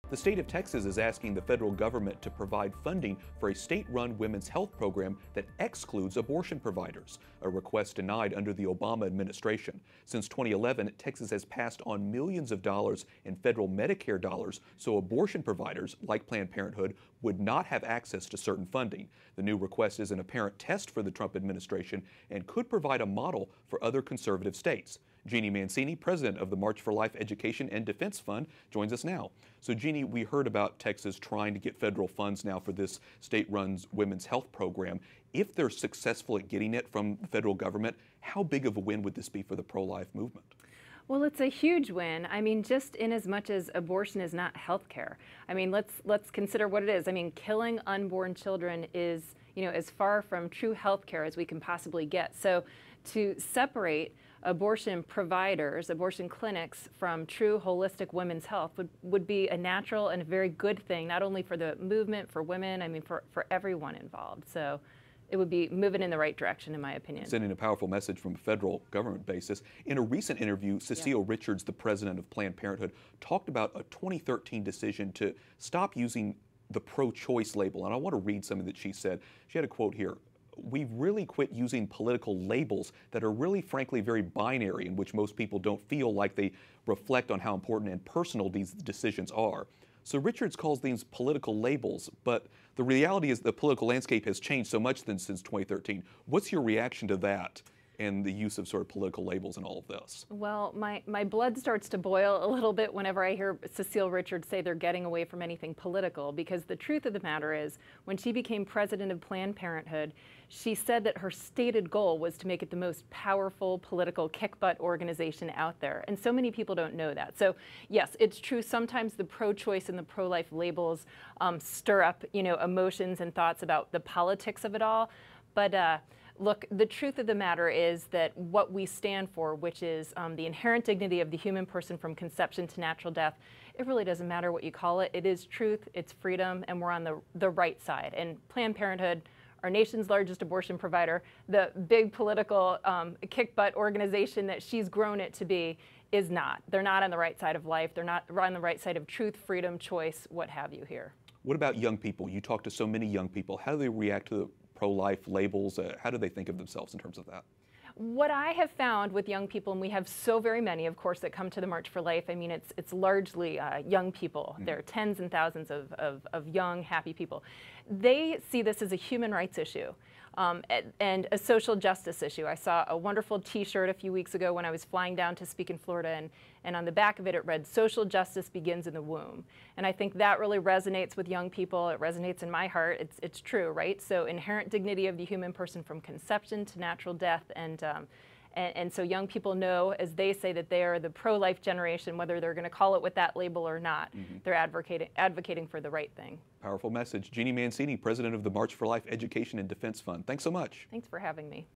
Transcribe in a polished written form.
The state of Texas is asking the federal government to provide funding for a state-run women's health program that excludes abortion providers, a request denied under the Obama administration. Since 2011, Texas has passed on millions of dollars in federal Medicare dollars so abortion providers, like Planned Parenthood, would not have access to certain funding. The new request is an apparent test for the Trump administration and could provide a model for other conservative states. Jeanne Mancini, president of the March for Life Education and Defense Fund, joins us now. So Jeanne, we heard about Texas trying to get federal funds now for this state-run women's health program. If they're successful at getting it from the federal government, how big of a win would this be for the pro-life movement? Well, it's a huge win. I mean, just in as much as abortion is not health care. I mean, let's consider what it is. I mean, killing unborn children is, as far from true health care as we can possibly get. So to separate abortion providers, abortion clinics from true holistic women's health would be a natural and a very good thing, not only for the movement, for women, I mean, for everyone involved. So it would be moving in the right direction, in my opinion. Sending a powerful message from a federal government basis. In a recent interview, Cecile Richards, the president of Planned Parenthood, talked about a 2013 decision to stop using the pro-choice label. And I want to read something that she said. She had a quote here. "We've really quit using political labels that are really, frankly, very binary, in which most people don't feel like they reflect on how important and personal these decisions are." So Richards calls these political labels, but the reality is the political landscape has changed so much since 2013. What's your reaction to that and the use of sort of political labels in all of this? Well, my blood starts to boil a little bit whenever I hear Cecile Richards say they're getting away from anything political, because the truth of the matter is, when she became president of Planned Parenthood, she said that her stated goal was to make it the most powerful political kick-butt organization out there. And so many people don't know that. So yes, it's true, sometimes the pro-choice and the pro-life labels stir up, emotions and thoughts about the politics of it all. But look, the truth of the matter is that what we stand for, which is the inherent dignity of the human person from conception to natural death, it really doesn't matter what you call it. It is truth, it's freedom, and we're on the right side. And Planned Parenthood, our nation's largest abortion provider, the big political kick-butt organization that she's grown it to be, is not. They're not on the right side of life. They're not on the right side of truth, freedom, choice, what have you here. What about young people? You talk to so many young people. How do they react to the pro-life labels? How do they think of themselves in terms of that? What I have found with young people, and we have so very many, of course, that come to the March for Life, I mean, it's largely young people. There are tens and thousands of young, happy people. They see this as a human rights issue and a social justice issue. I saw a wonderful T-shirt a few weeks ago when I was flying down to speak in Florida, and on the back of it, it read, "Social justice begins in the womb." And I think that really resonates with young people. It resonates in my heart. It's true, right? So inherent dignity of the human person from conception to natural death, and so young people know, as they say, that they are the pro-life generation, whether they're going to call it with that label or not. They're advocating for the right thing. Powerful message. Jeanne Mancini, president of the March for Life Education and Defense Fund. Thanks so much. Thanks for having me.